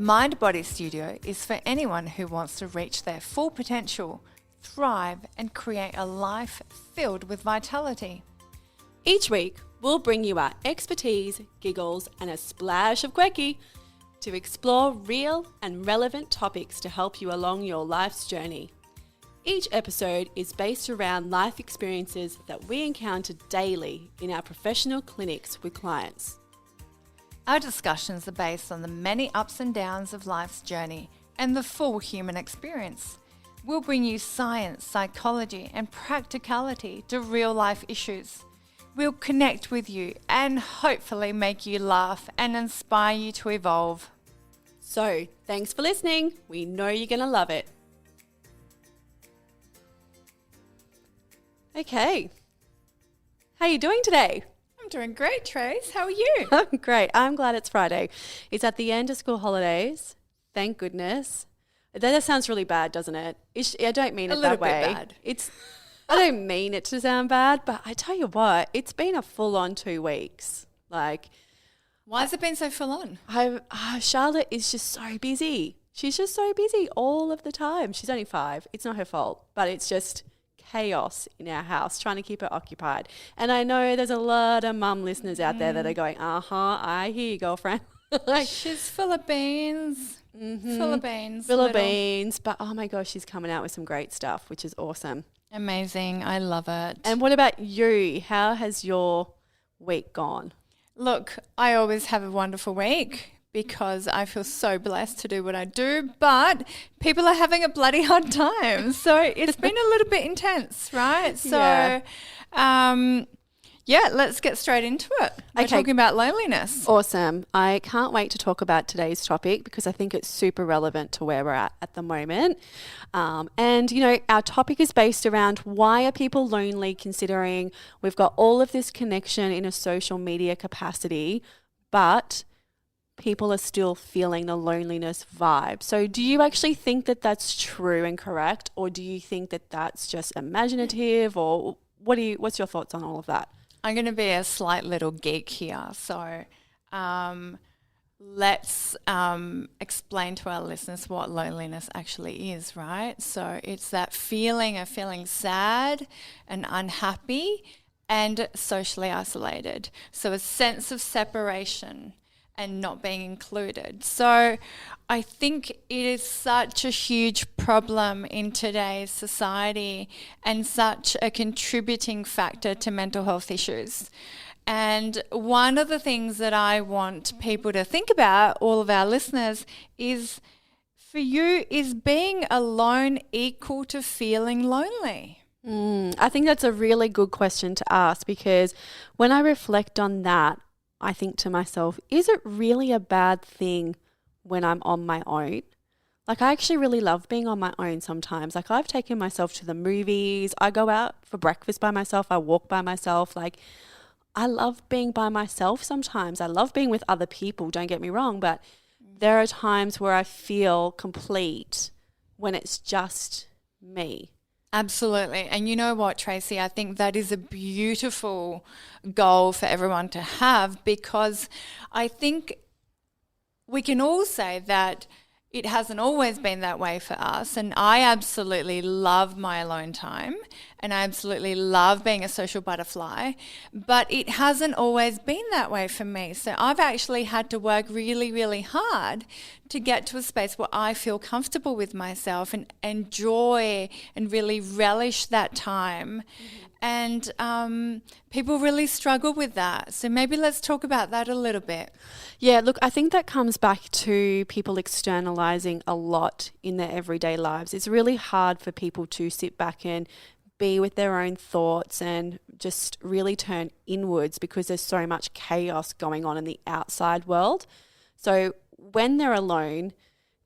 Mind Body Studio is for anyone who wants to reach their full potential, thrive, and create a life filled with vitality. Each week, we'll bring you our expertise, giggles, and a splash of quirky to explore real and relevant topics to help you along your life's journey. Each episode is based around life experiences that we encounter daily in our professional clinics with clients. Our discussions are based on the many ups and downs of life's journey and the full human experience. We'll bring you science, psychology, and practicality to real life issues. We'll connect with you and hopefully make you laugh and inspire you to evolve. So, thanks for listening. We know you're going to love it. Okay. How are you doing today? I'm doing great, Trace. How are you? I'm great. I'm glad it's Friday. It's at the end of school holidays. Thank goodness. That sounds really bad, doesn't it? I don't mean it that way. A little bit bad. I don't mean it to sound bad, but I tell you what, it's been a full-on 2 weeks. Why has it been so full on? Charlotte is just so busy. She's just so busy all of the time. She's only 5. It's not her fault, but it's just chaos in our house, trying to keep her occupied. And I know there's a lot of mum listeners out there that are going, I hear you, girlfriend. She's full of beans. Mm-hmm. Full of beans. Full of beans. But oh my gosh, she's coming out with some great stuff, which is awesome. Amazing. I love it. And what about you? How has your week gone? Look, I always have a wonderful week because I feel so blessed to do what I do, but people are having a bloody hard time. So it's been a little bit intense, right? So, let's get straight into it. We're talking about loneliness. Awesome. I can't wait to talk about today's topic because I think it's super relevant to where we're at the moment. Our topic is based around why are people lonely, considering we've got all of this connection in a social media capacity, but people are still feeling the loneliness vibe. So do you actually think that that's true and correct, or do you think that that's just imaginative, or what's your thoughts on all of that? I'm going to be a slight little geek here. So let's explain to our listeners what loneliness actually is, right? So it's that feeling of feeling sad and unhappy and socially isolated. So a sense of separation and not being included. So I think it is such a huge problem in today's society and such a contributing factor to mental health issues. And one of the things that I want people to think about, all of our listeners, is for you, is being alone equal to feeling lonely? I think that's a really good question to ask, because when I reflect on that, I think to myself, is it really a bad thing when I'm on my own? Like, I actually really love being on my own sometimes. Like, I've taken myself to the movies. I go out for breakfast by myself. I walk by myself. Like, I love being by myself sometimes. I love being with other people, don't get me wrong. But there are times where I feel complete when it's just me. Absolutely. And you know what, Tracey, I think that is a beautiful goal for everyone to have, because I think we can all say that it hasn't always been that way for us. And I absolutely love my alone time and I absolutely love being a social butterfly, but it hasn't always been that way for me. So I've actually had to work really, really hard to get to a space where I feel comfortable with myself and enjoy and really relish that time. And people really struggle with that. So maybe let's talk about that a little bit. Yeah, look, I think that comes back to people externalizing a lot in their everyday lives. It's really hard for people to sit back and be with their own thoughts and just really turn inwards, because there's so much chaos going on in the outside world. So when they're alone,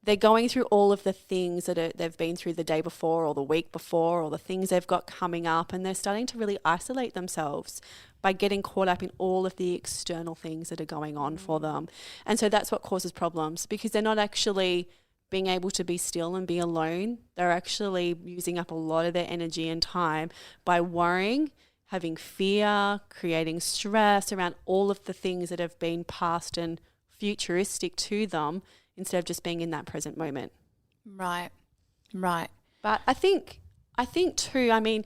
they're going through all of the things that they've been through the day before or the week before, or the things they've got coming up, and they're starting to really isolate themselves by getting caught up in all of the external things that are going on for them. And so that's what causes problems, because they're not actually being able to be still and be alone. They're actually using up a lot of their energy and time by worrying, having fear, creating stress around all of the things that have been past and futuristic to them instead of just being in that present moment. Right. But I think too, I mean,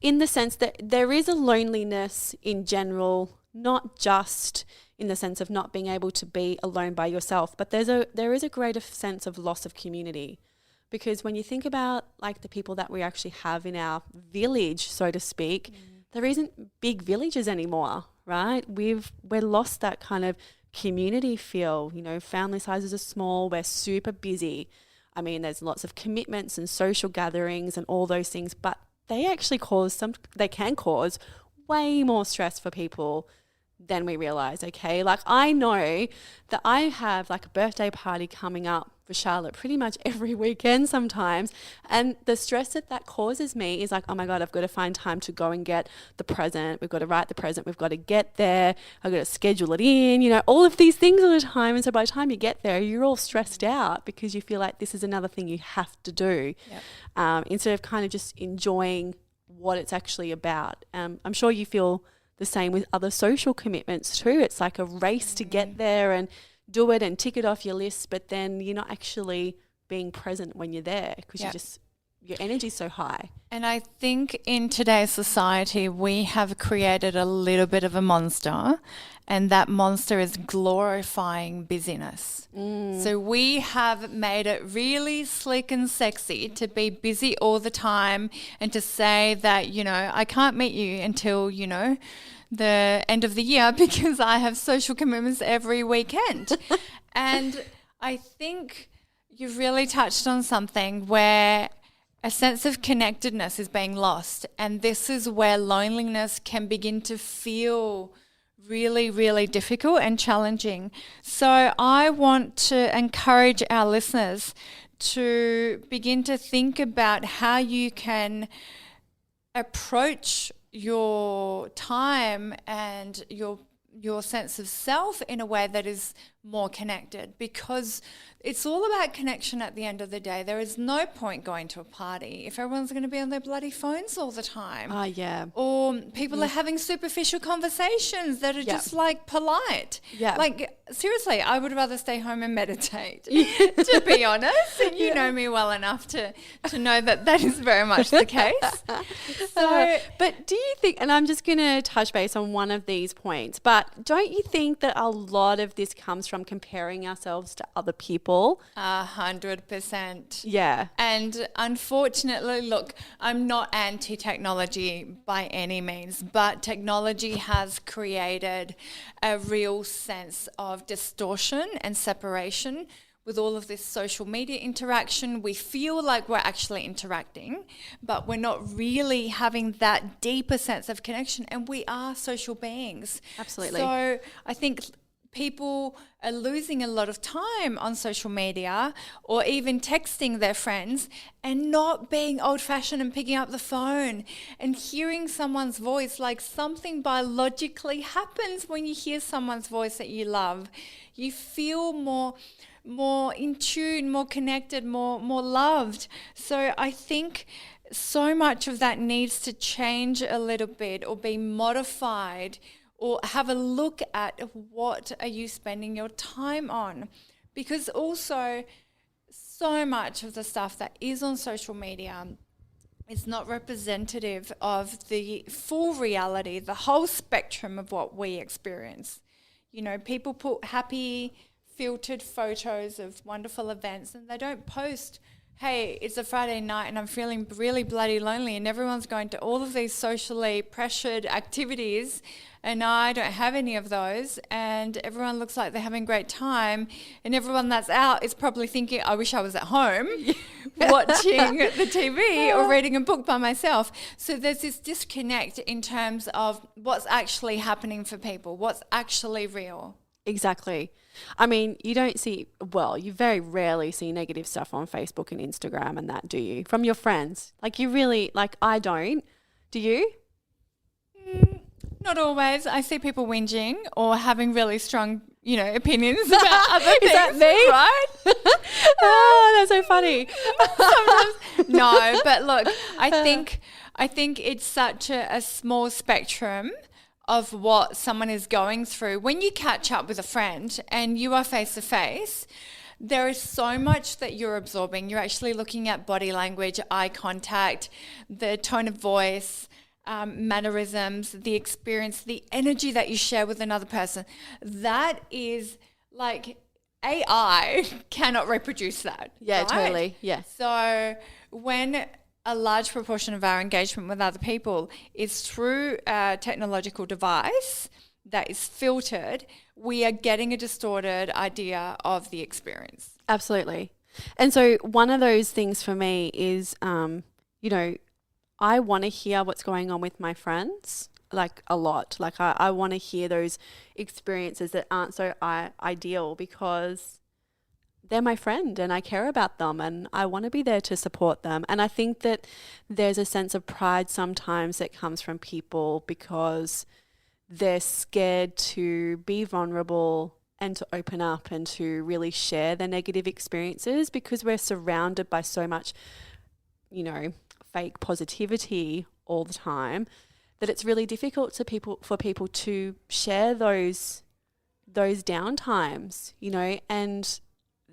in the sense that there is a loneliness in general, not just in the sense of not being able to be alone by yourself, but there is a greater sense of loss of community. Because when you think about like the people that we actually have in our village, so to speak, there isn't big villages anymore, right? We're lost that kind of community feel. You know, family sizes are small, we're super busy. I mean, there's lots of commitments and social gatherings and all those things, but they actually can cause way more stress for people than we realize, okay? Like I know that I have like a birthday party coming up for Charlotte pretty much every weekend sometimes, and the stress that causes me is like, oh my God, I've got to find time to go and get the present, we've got to write the present, we've got to get there, I've got to schedule it in, you know, all of these things all the time. And so by the time you get there, you're all stressed out because you feel like this is another thing you have to do. Instead of kind of just enjoying what it's actually about. I'm sure you feel the same with other social commitments too. It's like a race to get there and do it and tick it off your list, but then you're not actually being present when you're there because your energy's so high. And I think in today's society, we have created a little bit of a monster, and that monster is glorifying busyness. So we have made it really slick and sexy to be busy all the time and to say that, you know, I can't meet you until, you know, the end of the year because I have social commitments every weekend. And I think you've really touched on something where a sense of connectedness is being lost. And this is where loneliness can begin to feel really, really difficult and challenging. So I want to encourage our listeners to begin to think about how you can approach your time and your sense of self in a way that is more connected, because it's all about connection at the end of the day. There is no point going to a party if everyone's going to be on their bloody phones all the time. Oh, yeah. Or people are having superficial conversations that are just like polite. Yeah. Like, seriously, I would rather stay home and meditate, to be honest. And you know me well enough to know that is very much the case. So, but do you think, and I'm just going to touch base on one of these points, but don't you think that a lot of this comes from comparing ourselves to other people? 100%. Yeah. And unfortunately, look, I'm not anti-technology by any means, but technology has created a real sense of distortion and separation with all of this social media interaction. We feel like we're actually interacting, but we're not really having that deeper sense of connection, and we are social beings. Absolutely. So I think people are losing a lot of time on social media or even texting their friends and not being old-fashioned and picking up the phone and hearing someone's voice. Like, something biologically happens when you hear someone's voice that you love. You feel more in tune, more connected, more loved. So I think so much of that needs to change a little bit or be modified, or have a look at what are you spending your time on. Because also so much of the stuff that is on social media is not representative of the full reality, the whole spectrum of what we experience. You know, people put happy, filtered photos of wonderful events and they don't post, hey, it's a Friday night and I'm feeling really bloody lonely and everyone's going to all of these socially pressured activities and I don't have any of those, and everyone looks like they're having a great time, and everyone that's out is probably thinking, I wish I was at home watching the TV or reading a book by myself. So there's this disconnect in terms of what's actually happening for people, what's actually real. Exactly. I mean, you very rarely see negative stuff on Facebook and Instagram and that, do you? From your friends. Like, you really, like, I don't. Do you? Not always. I see people whinging or having really strong, opinions about other things. Is that me? Right? Oh, that's so funny. Sometimes. No, but look, I think it's such a small spectrum of what someone is going through. When you catch up with a friend and you are face to face, there is so much that you're absorbing. You're actually looking at body language, eye contact, the tone of voice, mannerisms, the experience, the energy that you share with another person. That is like AI cannot reproduce that. Yeah, right? totally. Yeah. So when a large proportion of our engagement with other people is through a technological device that is filtered, we are getting a distorted idea of the experience. Absolutely. And so one of those things for me is, you know, I want to hear what's going on with my friends, like a lot. Like I want to hear those experiences that aren't so ideal, because they're my friend and I care about them and I want to be there to support them. And I think that there's a sense of pride sometimes that comes from people because they're scared to be vulnerable and to open up and to really share their negative experiences, because we're surrounded by so much, you know, fake positivity all the time, that it's really difficult for people to share those down times, you know. And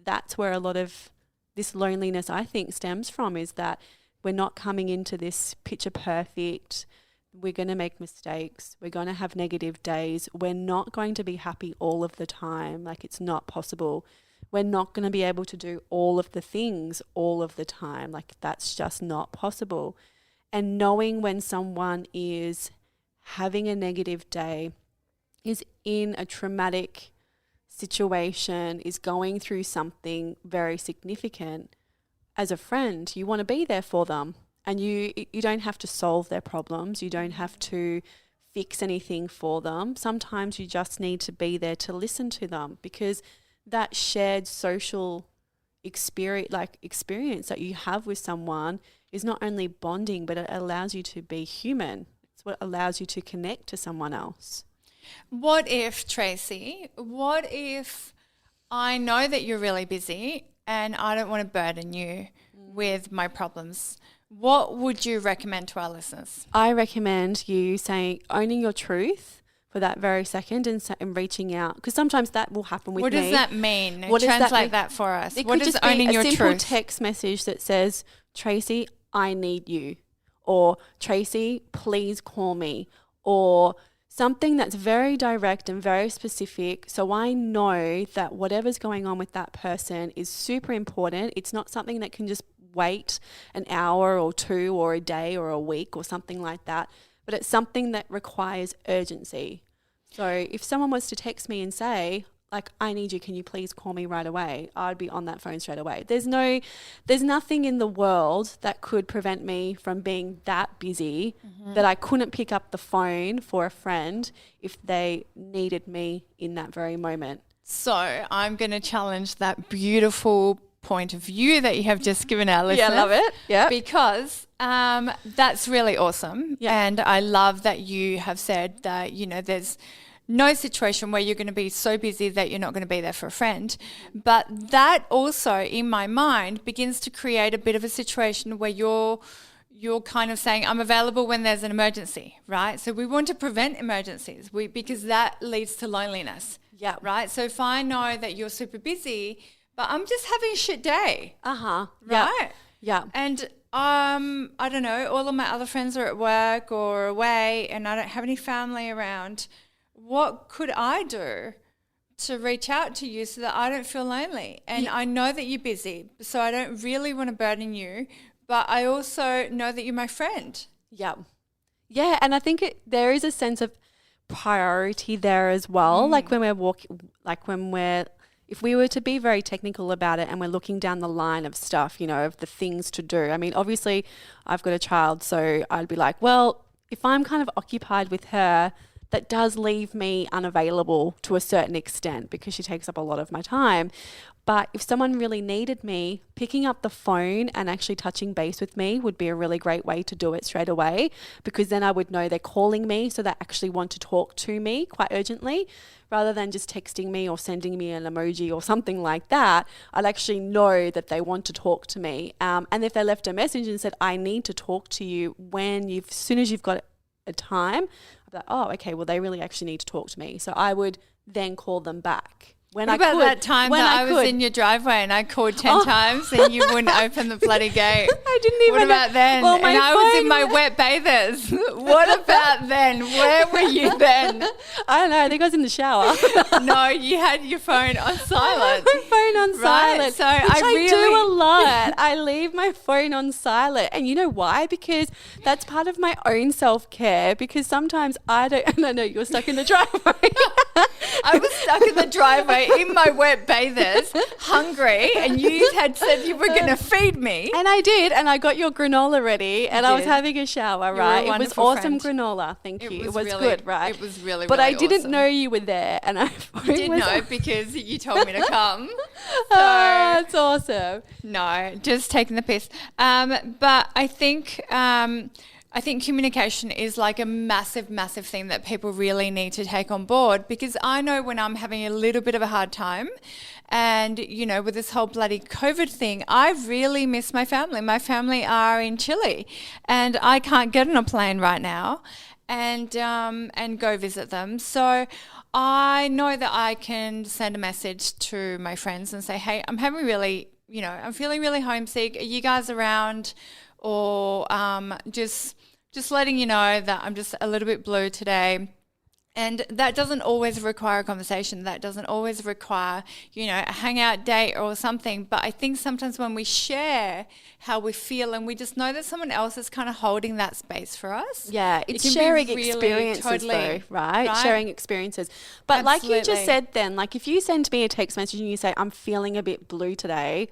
that's where a lot of this loneliness, I think, stems from, is that we're not coming into this picture perfect. We're going to make mistakes. We're going to have negative days. We're not going to be happy all of the time. Like, it's not possible. We're not going to be able to do all of the things all of the time. Like, that's just not possible. And knowing when someone is having a negative day, is in a traumatic situation, is going through something very significant, as a friend, you want to be there for them. And you don't have to solve their problems. You don't have to fix anything for them. Sometimes you just need to be there to listen to them, because that shared social experience that you have with someone is not only bonding, but it allows you to be human. It's what allows you to connect to someone else. What if, Tracey, I know that you're really busy and I don't want to burden you with my problems? What would you recommend to our listeners? I recommend you owning your truth for that very second and reaching out, because sometimes that will happen with me. What does that mean? Translate that for us. It what could is just owning be your truth? A simple text message that says, Tracey, I need you, or Tracey, please call me, or something that's very direct and very specific, so I know that whatever's going on with that person is super important. It's not something that can just wait an hour or two or a day or a week or something like that, but it's something that requires urgency. So if someone was to text me and say, like, I need you, can you please call me right away? I'd be on that phone straight away. There's nothing in the world that could prevent me from being that busy that I couldn't pick up the phone for a friend if they needed me in that very moment. So I'm going to challenge that beautiful point of view that you have just given our listeners. Yeah, I love it. Yeah. Because that's really awesome. Yeah. And I love that you have said that, you know, there's no situation where you're going to be so busy that you're not going to be there for a friend. But that also, in my mind, begins to create a bit of a situation where you're kind of saying, I'm available when there's an emergency, right? So we want to prevent emergencies because that leads to loneliness. Yeah. Right? So if I know that you're super busy, but I'm just having a shit day. Uh-huh. Right? Yeah. And I don't know, all of my other friends are at work or away and I don't have any family around. What could I do to reach out to you so that I don't feel lonely? And I know that you're busy, so I don't really want to burden you, but I also know that you're my friend. Yeah. Yeah, and I think there is a sense of priority there as well. Like when we're walking, if we were to be very technical about it and we're looking down the line of stuff, you know, of the things to do. I mean, obviously I've got a child, so I'd be like, well, if I'm kind of occupied with her, that does leave me unavailable to a certain extent because she takes up a lot of my time. But if someone really needed me, picking up the phone and actually touching base with me would be a really great way to do it straight away, because then I would know they're calling me, so they actually want to talk to me quite urgently, rather than just texting me or sending me an emoji or something like that. I'd actually know that they want to talk to me. And if they left a message and said, I need to talk to you as soon as you've got a time, I'd be like, oh, okay, well, they really actually need to talk to me. So I would then call them back. when What I about could. that time when that I was could. in your driveway and I called 10 times and you wouldn't open the bloody gate? I didn't even. What about then? Well, and I was in my wet bathers. What about then? Where were you then? I don't know. I think I was in the shower. No, you had your phone on silent. My phone on silent. So which I do a lot. Mm. I leave my phone on silent. And you know why? Because that's part of my own self-care. Because sometimes I don't, and I know you're stuck in the driveway. I was stuck in the driveway in my wet bathers, hungry, and you had said you were going to feed me. And I did, and I got your granola ready, and I was having a shower, right? It was awesome granola, thank you. It was really good, right? It was really, but really I didn't awesome. know you were there, and I didn't know because you told me to come. So, that's awesome. No, just taking the piss. But I think communication is like a massive, massive thing that people really need to take on board, because I know when I'm having a little bit of a hard time and, you know, with this whole bloody COVID thing, I really miss my family. My family are in Chile and I can't get on a plane right now and go visit them. So I know that I can send a message to my friends and say, hey, I'm having really, you know, I'm feeling really homesick. Are you guys around? Or just letting you know that I'm just a little bit blue today. And that doesn't always require a conversation. That doesn't always require, you know, a hangout date or something. But I think sometimes when we share how we feel and we just know that someone else is kind of holding that space for us. Yeah, it's it sharing really, experiences though, right? Sharing experiences. But Absolutely. like you just said then, like if you send me a text message and you say, I'm feeling a bit blue today,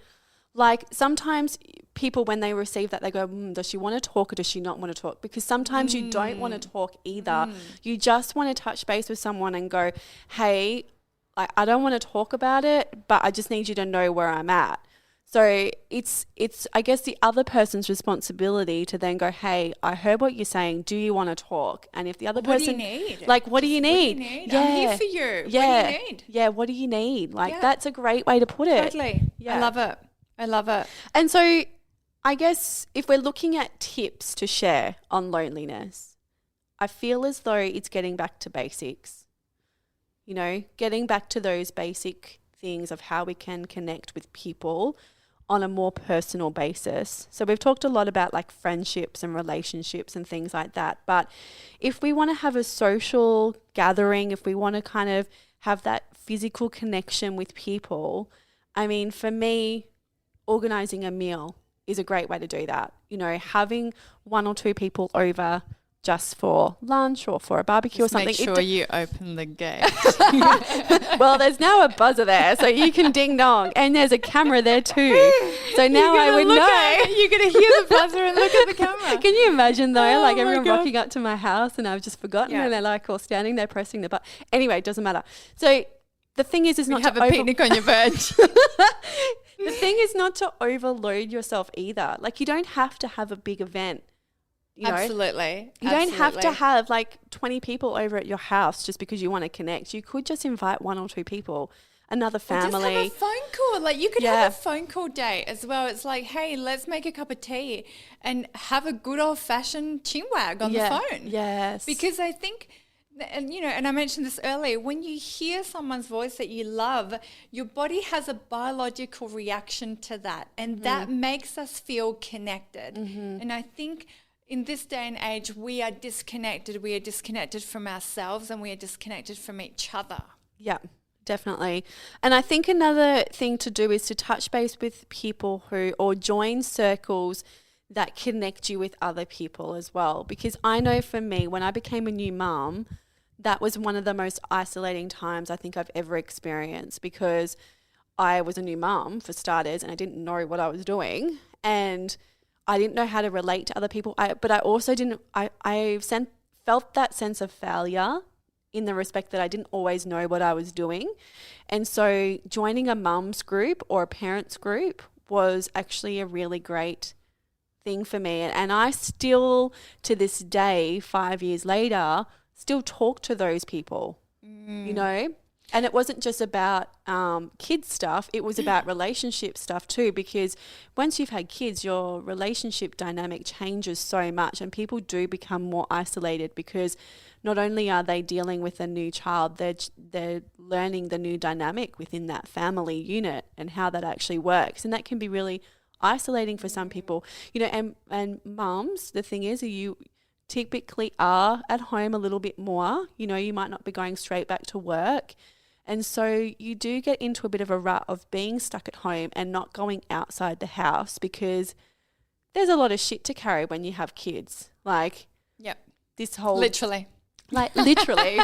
like sometimes people, when they receive that, they go, does she want to talk or does she not want to talk? Because sometimes you don't want to talk either. You just want to touch base with someone and go, hey, I don't want to talk about it, but I just need you to know where I'm at. So it's I guess the other person's responsibility to then go, hey, I heard what you're saying. Do you want to talk? And if the other person, what do you need? Like, what do you need? Yeah. I'm here for you. Yeah. What do you need? Yeah. What do you need? Like that's a great way to put it. Totally. Yeah. I love it. I love it. And so I guess if we're looking at tips to share on loneliness, I feel as though it's getting back to basics, you know, getting back to those basic things of how we can connect with people on a more personal basis. So we've talked a lot about like friendships and relationships and things like that. But if we want to have a social gathering, if we want to kind of have that physical connection with people, I mean, for me, organising a meal is a great way to do that. You know, having one or two people over just for lunch or for a barbecue or something. Make sure you open the gate. Well, there's now a buzzer there, so you can ding dong, and there's a camera there too. So now I would know. You're gonna hear the buzzer and look at the camera. Can you imagine though, like my everyone God. rocking up to my house and I've just forgotten, Yeah. and they're like all standing there pressing the button. Anyway, it doesn't matter. So the thing is not have to a picnic on your verge. The thing is not to overload yourself either. Like you don't have to have a big event. You know? Absolutely. You don't have to have like 20 people over at your house just because you want to connect. You could just invite one or two people, another family. Or just have a phone call. Like you could Yeah. have a phone call date as well. It's like, hey, let's make a cup of tea and have a good old fashioned chinwag on the phone. Yes. Because I think, and you know, and I mentioned this earlier, when you hear someone's voice that you love, your body has a biological reaction to that, and that makes us feel connected. And I think in this day and age, we are disconnected. We are disconnected from ourselves and we are disconnected from each other. Yeah, definitely. And I think another thing to do is to touch base with people or join circles that connect you with other people as well. Because I know for me, when I became a new mum, that was one of the most isolating times I think I've ever experienced, because I was a new mum for starters and I didn't know what I was doing, and I didn't know how to relate to other people. But I also felt that sense of failure in the respect that I didn't always know what I was doing. And so joining a mum's group or a parents group was actually a really great thing for me. And I still, to this day, 5 years later, still talk to those people, you know? And it wasn't just about kids stuff, it was about relationship stuff too, because once you've had kids, your relationship dynamic changes so much and people do become more isolated because not only are they dealing with a new child, they're learning the new dynamic within that family unit and how that actually works. And that can be really isolating for some people, and mums, the thing is, you typically are at home a little bit more, you might not be going straight back to work. And so you do get into a bit of a rut of being stuck at home and not going outside the house because there's a lot of shit to carry when you have kids. Like, yep. This whole... Literally,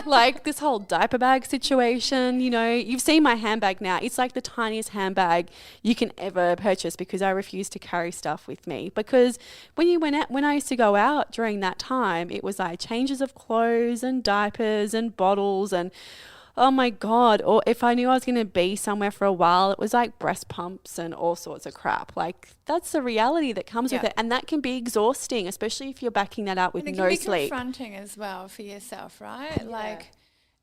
like this whole diaper bag situation, you've seen my handbag now. It's like the tiniest handbag you can ever purchase because I refuse to carry stuff with me. Because when I used to go out during that time, it was like changes of clothes and diapers and bottles and, oh my God. Or if I knew I was going to be somewhere for a while, it was like breast pumps and all sorts of crap. Like, that's the reality that comes with it. And that can be exhausting, especially if you're backing that up with no sleep. It can be confronting as well for yourself, right? Yeah.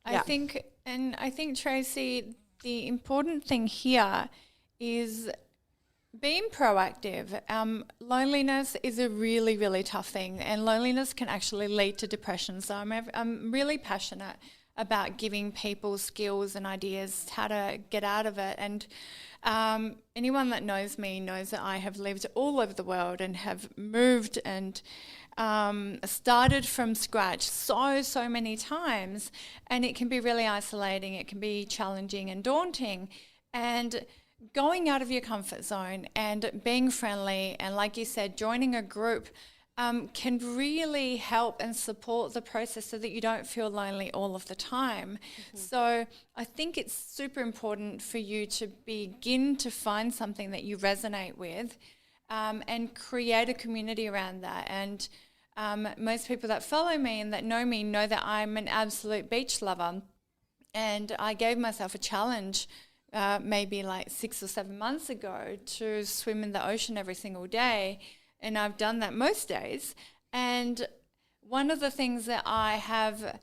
I think, Tracey, the important thing here is being proactive. Loneliness is a really, really tough thing, and loneliness can actually lead to depression. So I'm really passionate about giving people skills and ideas how to get out of it. And anyone that knows me knows that I have lived all over the world and have moved and started from scratch so many times. And it can be really isolating. It can be challenging and daunting. And going out of your comfort zone and being friendly and, like you said, joining a group can really help and support the process so that you don't feel lonely all of the time. Mm-hmm. So I think it's super important for you to begin to find something that you resonate with and create a community around that. And most people that follow me and that know me know that I'm an absolute beach lover. And I gave myself a challenge maybe like 6 or 7 months ago to swim in the ocean every single day. And I've done that most days. And one of the things that I have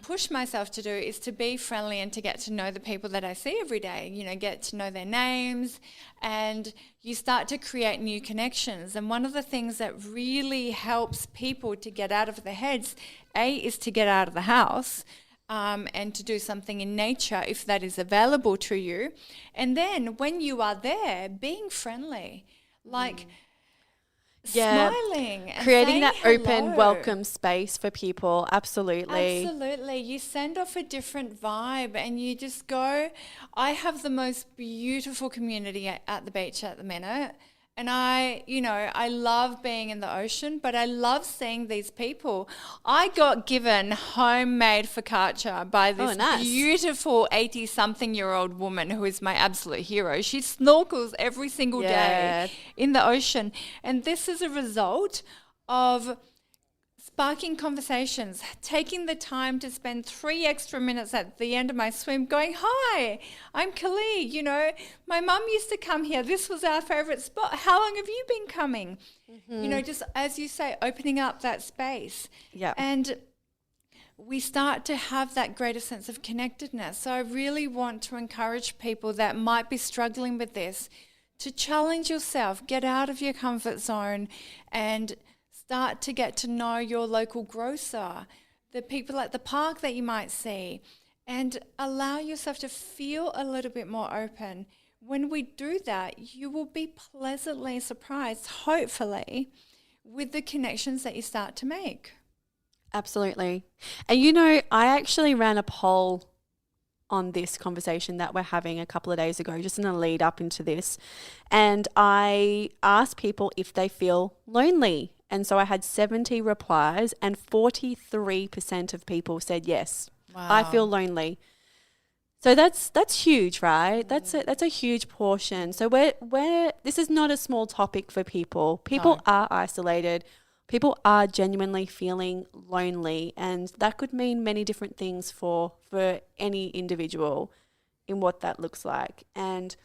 pushed myself to do is to be friendly and to get to know the people that I see every day, get to know their names, and you start to create new connections. And one of the things that really helps people to get out of their heads, is to get out of the house and to do something in nature if that is available to you. And then when you are there, being friendly, smiling and creating that hello. Open welcome space for people. Absolutely You send off a different vibe and you just go. I have the most beautiful community at the beach at the minute, and I love being in the ocean, but I love seeing these people. I got given homemade focaccia by this beautiful 80-something-year-old woman who is my absolute hero. She snorkels every single day in the ocean. And this is a result of sparking conversations, taking the time to spend 3 extra minutes at the end of my swim going, "Hi, I'm Kalí. My mum used to come here. This was our favourite spot. How long have you been coming?" Mm-hmm. Just as you say, opening up that space. Yeah. And we start to have that greater sense of connectedness. So I really want to encourage people that might be struggling with this to challenge yourself, get out of your comfort zone and start to get to know your local grocer, the people at the park that you might see, and allow yourself to feel a little bit more open. When we do that, you will be pleasantly surprised, hopefully, with the connections that you start to make. Absolutely. And I actually ran a poll on this conversation that we're having a couple of days ago, just in a lead up into this. And I asked people if they feel lonely. And so I had 70 replies and 43% of people said yes. Wow. I feel lonely. So that's huge, right? That's a huge portion. So this is not a small topic for people. People are isolated. People are genuinely feeling lonely, and that could mean many different things for any individual in what that looks like. And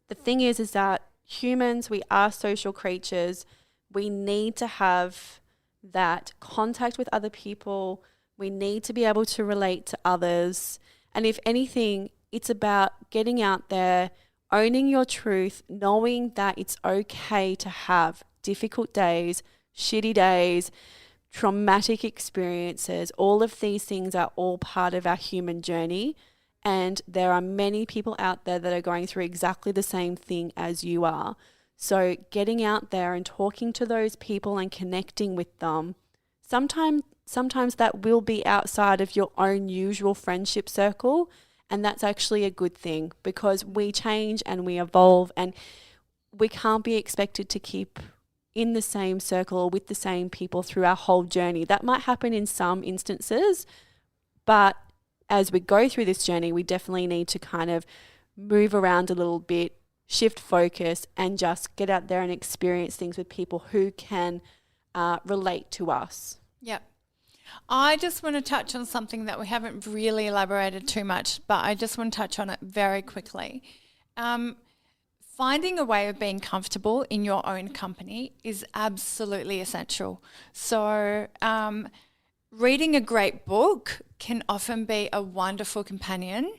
the thing is that humans, we are social creatures. We need to have that contact with other people. We need to be able to relate to others. And if anything, it's about getting out there, owning your truth, knowing that it's okay to have difficult days, shitty days, traumatic experiences. All of these things are all part of our human journey. And there are many people out there that are going through exactly the same thing as you are. So getting out there and talking to those people and connecting with them, sometimes that will be outside of your own usual friendship circle. And that's actually a good thing, because we change and we evolve, and we can't be expected to keep in the same circle or with the same people through our whole journey. That might happen in some instances, but as we go through this journey, we definitely need to kind of move around a little bit, shift focus, and just get out there and experience things with people who can relate to us. Yep. I just want to touch on something that we haven't really elaborated too much, but I just want to touch on it very quickly. Finding a way of being comfortable in your own company is absolutely essential. So reading a great book can often be a wonderful companion.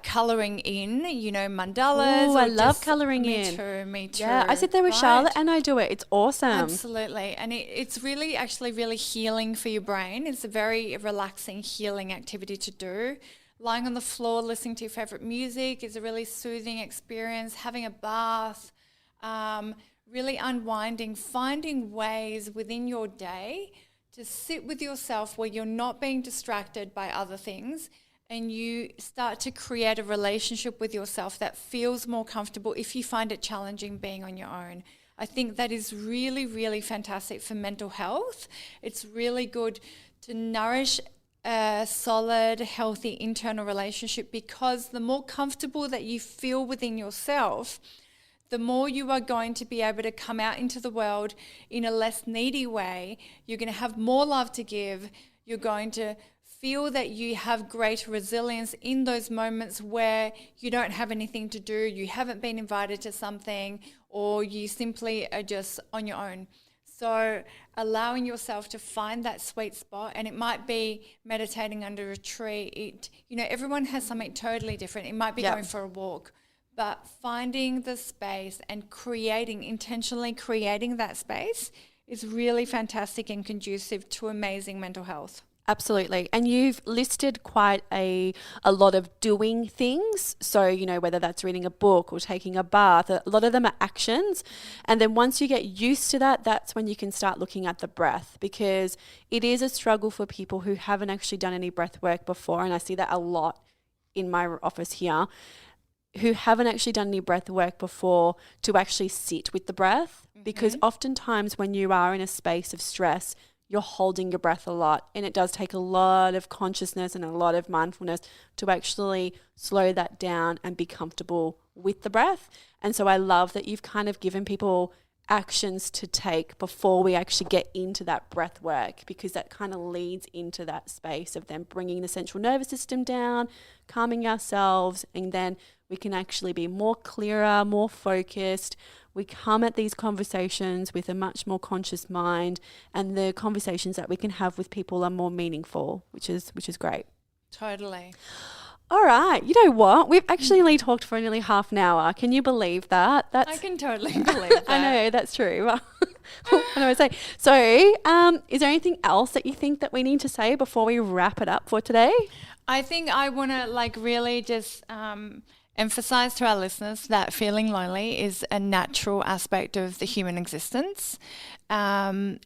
Colouring in, mandalas. Oh, I love colouring in. Me too. Yeah, I sit there with Charlotte and I do it. It's awesome. Absolutely. And it's really actually really healing for your brain. It's a very relaxing, healing activity to do. Lying on the floor, listening to your favourite music is a really soothing experience. Having a bath, really unwinding, finding ways within your day to sit with yourself where you're not being distracted by other things, and you start to create a relationship with yourself that feels more comfortable if you find it challenging being on your own. I think that is really, really fantastic for mental health. It's really good to nourish a solid, healthy internal relationship, because the more comfortable that you feel within yourself, the more you are going to be able to come out into the world in a less needy way. You're going to have more love to give. You're going to feel that you have greater resilience in those moments where you don't have anything to do, you haven't been invited to something, or you simply are just on your own. So allowing yourself to find that sweet spot, and it might be meditating under a tree. Everyone has something totally different. It might be going for a walk, but finding the space and intentionally creating that space is really fantastic and conducive to amazing mental health. Absolutely. And you've listed quite a lot of doing things. So, whether that's reading a book or taking a bath, a lot of them are actions. And then once you get used to that, that's when you can start looking at the breath, because it is a struggle for people who haven't actually done any breath work before. And I see that a lot in my office here, who haven't actually done any breath work before, to actually sit with the breath. Mm-hmm. Because oftentimes when you are in a space of stress, you're holding your breath a lot, and it does take a lot of consciousness and a lot of mindfulness to actually slow that down and be comfortable with the breath. And so I love that you've kind of given people actions to take before we actually get into that breath work, because that kind of leads into that space of them bringing the central nervous system down, calming ourselves, and then we can actually be more clearer, more focused. We come at these conversations with a much more conscious mind, and the conversations that we can have with people are more meaningful, which is great. Totally. All right. You know what? We've actually only talked for nearly half an hour. Can you believe that? I can totally believe that. I know, that's true. What do I say? So, is there anything else that you think that we need to say before we wrap it up for today? I think I want to really just emphasize to our listeners that feeling lonely is a natural aspect of the human existence. And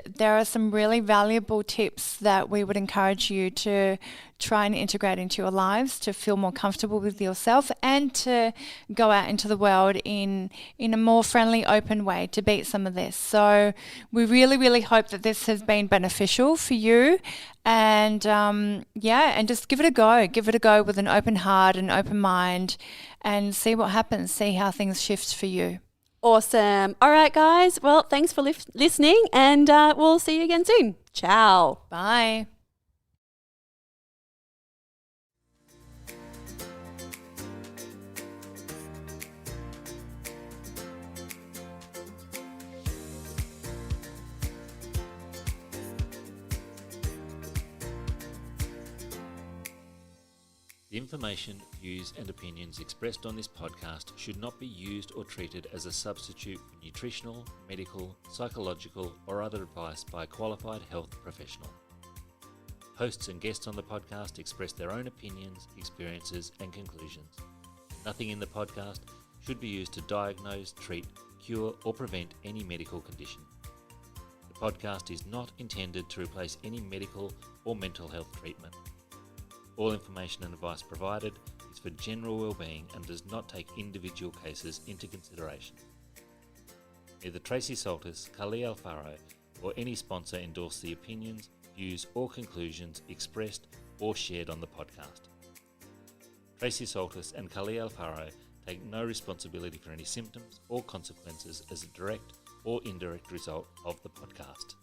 there are some really valuable tips that we would encourage you to try and integrate into your lives to feel more comfortable with yourself, and to go out into the world in a more friendly, open way to beat some of this. So we really, really hope that this has been beneficial for you. And and just give it a go. Give it a go with an open heart and open mind, and see what happens. See how things shift for you. Awesome. All right, guys. Well, thanks for listening, and we'll see you again soon. Ciao. Bye. The information, views and opinions expressed on this podcast should not be used or treated as a substitute for nutritional, medical, psychological or other advice by a qualified health professional. Hosts and guests on the podcast express their own opinions, experiences and conclusions. Nothing in the podcast should be used to diagnose, treat, cure or prevent any medical condition. The podcast is not intended to replace any medical or mental health treatment. All information and advice provided is for general well-being and does not take individual cases into consideration. Neither Tracey Soltys, Kali Alfaro or any sponsor endorse the opinions, views or conclusions expressed or shared on the podcast. Tracey Soltys and Kali Alfaro take no responsibility for any symptoms or consequences as a direct or indirect result of the podcast.